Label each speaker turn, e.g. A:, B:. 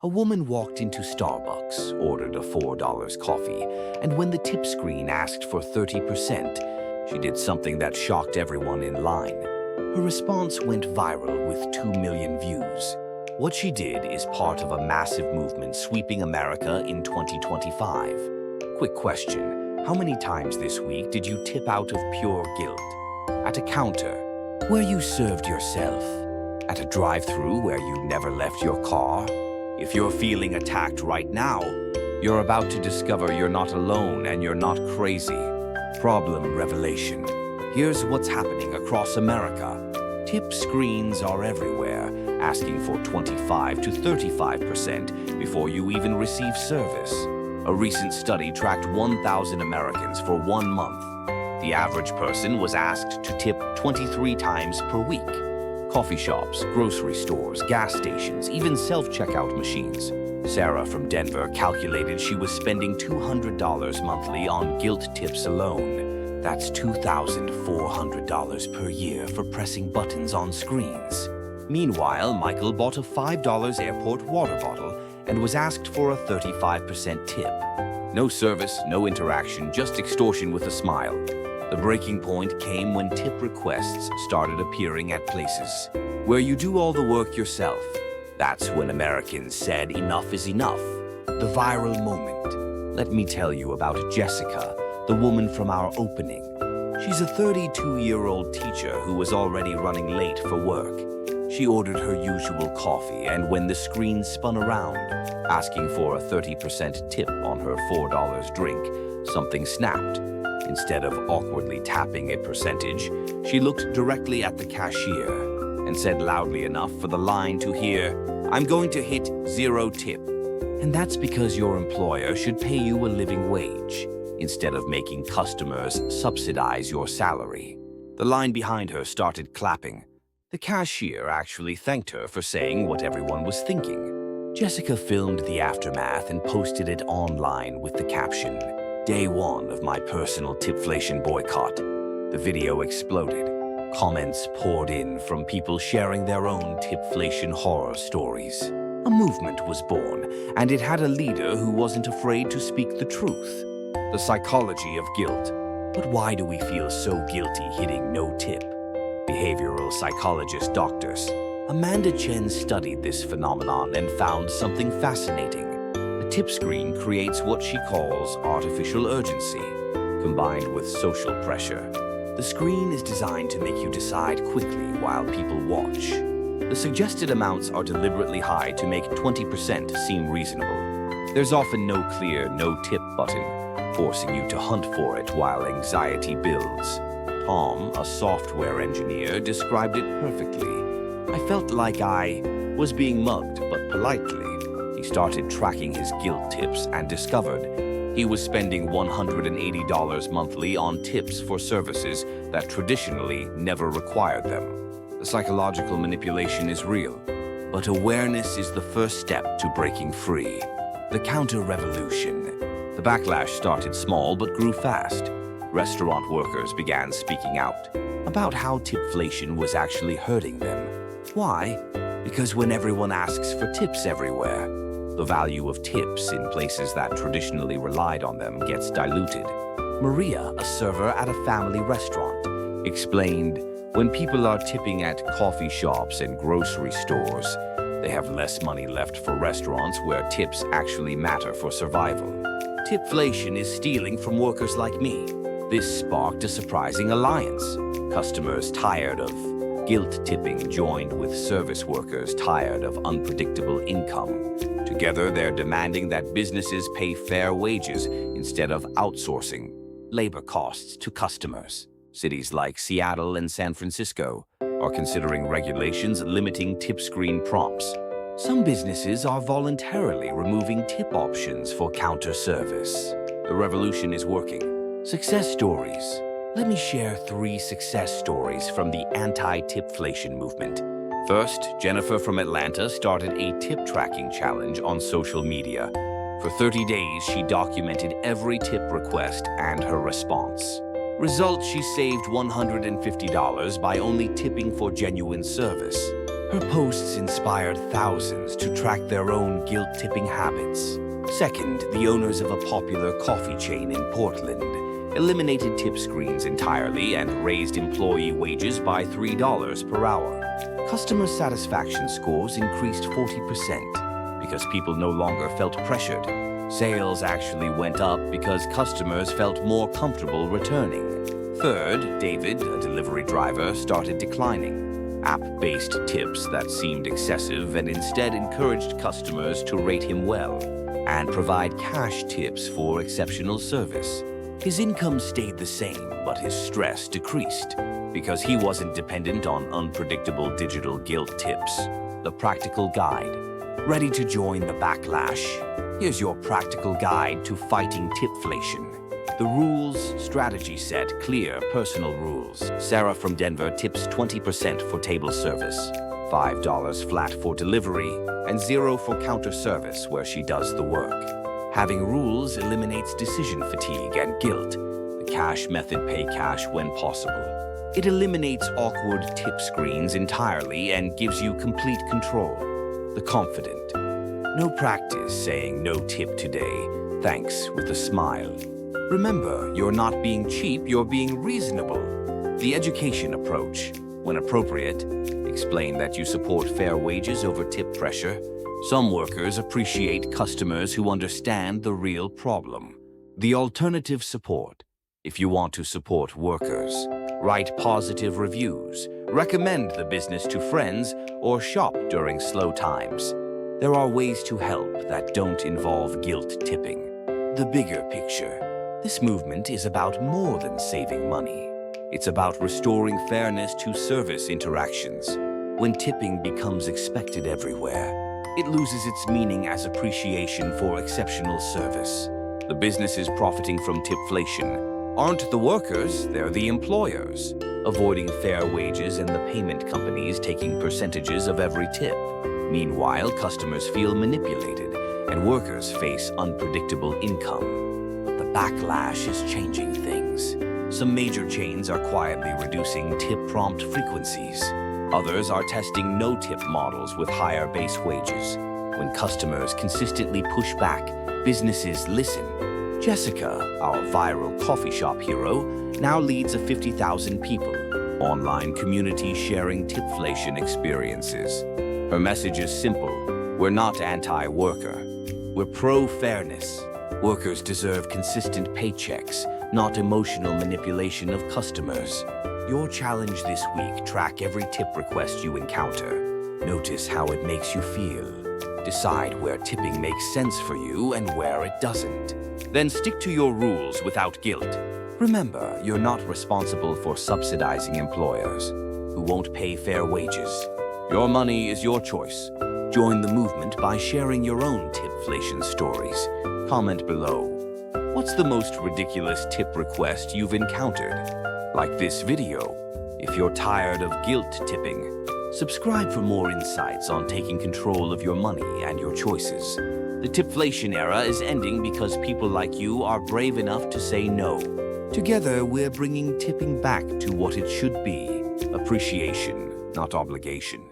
A: A woman walked into Starbucks, ordered a $4 coffee, and when the tip screen asked for 30%, she did something that shocked everyone in line. Her response went viral with 2 million views. What she did is part of a massive movement sweeping America in 2025. Quick question, how many times this week did you tip out of pure guilt? At a counter, where you served yourself? At a drive-thru where you never left your car? If you're feeling attacked right now, you're about to discover you're not alone and you're not crazy. Problem revelation. Here's what's happening across America. Tip screens are everywhere, asking for 25 to 35% before you even receive service. A recent study tracked 1,000 Americans for 1 month. The average person was asked to tip 23 times per week. Coffee shops, grocery stores, gas stations, even self-checkout machines. Sarah from Denver calculated she was spending $200 monthly on guilt tips alone. That's $2,400 per year for pressing buttons on screens. Meanwhile, Michael bought a $5 airport water bottle and was asked for a 35% tip. No service, no interaction, just extortion with a smile. The breaking point came when tip requests started appearing at places where you do all the work yourself. That's when Americans said enough is enough. The viral moment. Let me tell you about Jessica, the woman from our opening. She's a 32-year-old teacher who was already running late for work. She ordered her usual coffee, and when the screen spun around, asking for a 30% tip on her $4 drink, something snapped. Instead of awkwardly tapping a percentage, she looked directly at the cashier and said loudly enough for the line to hear, "I'm going to hit 0 tip." And that's because your employer should pay you a living wage, instead of making customers subsidize your salary. The line behind her started clapping. The cashier actually thanked her for saying what everyone was thinking. Jessica filmed the aftermath and posted it online with the caption, "Day 1 of my personal Tipflation boycott." The video exploded. Comments poured in from people sharing their own Tipflation horror stories. A movement was born, and it had a leader who wasn't afraid to speak the truth. The psychology of guilt. But why do we feel so guilty hitting no tip? Behavioral psychologist Drs. Amanda Chen studied this phenomenon and found something fascinating. A tip screen creates what she calls artificial urgency, combined with social pressure. The screen is designed to make you decide quickly while people watch. The suggested amounts are deliberately high to make 20% seem reasonable. There's often no clear no tip button, forcing you to hunt for it while anxiety builds. Tom, a software engineer, described it perfectly. "I felt like I was being mugged, but politely." He started tracking his guilt tips and discovered he was spending $180 monthly on tips for services that traditionally never required them. The psychological manipulation is real, but awareness is the first step to breaking free. The counter-revolution. The backlash started small but grew fast. Restaurant workers began speaking out about how tipflation was actually hurting them. Why? Because when everyone asks for tips everywhere, the value of tips in places that traditionally relied on them gets diluted. Maria, a server at a family restaurant, explained, "When people are tipping at coffee shops and grocery stores, they have less money left for restaurants where tips actually matter for survival. Tipflation is stealing from workers like me." This sparked a surprising alliance. Customers tired of guilt tipping joined with service workers tired of unpredictable income. Together, they're demanding that businesses pay fair wages instead of outsourcing labor costs to customers. Cities like Seattle and San Francisco are considering regulations limiting tip screen prompts. Some businesses are voluntarily removing tip options for counter service. The revolution is working. Success stories. Let me share 3 success stories from the anti-tipflation movement. First, Jennifer from Atlanta started a tip tracking challenge on social media. For 30 days, she documented every tip request and her response. Result, she saved $150 by only tipping for genuine service. Her posts inspired thousands to track their own guilt-tipping habits. Second, the owners of a popular coffee chain in Portland eliminated tip screens entirely and raised employee wages by $3 per hour. Customer satisfaction scores increased 40% because people no longer felt pressured. Sales actually went up because customers felt more comfortable returning. Third, David, a delivery driver, started declining app-based tips that seemed excessive and instead encouraged customers to rate him well and provide cash tips for exceptional service. His income stayed the same, but his stress decreased because he wasn't dependent on unpredictable digital guilt tips. The practical guide. Ready to join the backlash? Here's your practical guide to fighting tipflation. The rules, strategy set, clear, personal rules. Sarah from Denver tips 20% for table service, $5 flat for delivery, and $0 for counter service where she does the work. Having rules eliminates decision fatigue and guilt. The cash method, pay cash when possible. It eliminates awkward tip screens entirely and gives you complete control. The confident. No practice saying no tip today, thanks with a smile. Remember, you're not being cheap, you're being reasonable. The education approach. When appropriate, explain that you support fair wages over tip pressure. Some workers appreciate customers who understand the real problem. The alternative support. If you want to support workers, write positive reviews, recommend the business to friends, or shop during slow times. There are ways to help that don't involve guilt tipping. The bigger picture. This movement is about more than saving money. It's about restoring fairness to service interactions. When tipping becomes expected everywhere, it loses its meaning as appreciation for exceptional service. The businesses profiting from tipflation aren't the workers, they're the employers, avoiding fair wages and the payment companies taking percentages of every tip. Meanwhile, customers feel manipulated and workers face unpredictable income. But the backlash is changing things. Some major chains are quietly reducing tip prompt frequencies. Others are testing no-tip models with higher base wages. When customers consistently push back, businesses listen. Jessica, our viral coffee shop hero, now leads a 50,000 people online community sharing tipflation experiences. Her message is simple. We're not anti-worker. We're pro-fairness. Workers deserve consistent paychecks, not emotional manipulation of customers. Your challenge this week: track every tip request you encounter. Notice how it makes you feel. Decide where tipping makes sense for you and where it doesn't. Then stick to your rules without guilt. Remember, you're not responsible for subsidizing employers who won't pay fair wages. Your money is your choice. Join the movement by sharing your own tipflation stories. Comment below. What's the most ridiculous tip request you've encountered? Like this video if you're tired of guilt tipping. Subscribe for more insights on taking control of your money and your choices. The tipflation era is ending because people like you are brave enough to say no. Together, we're bringing tipping back to what it should be: appreciation, not obligation.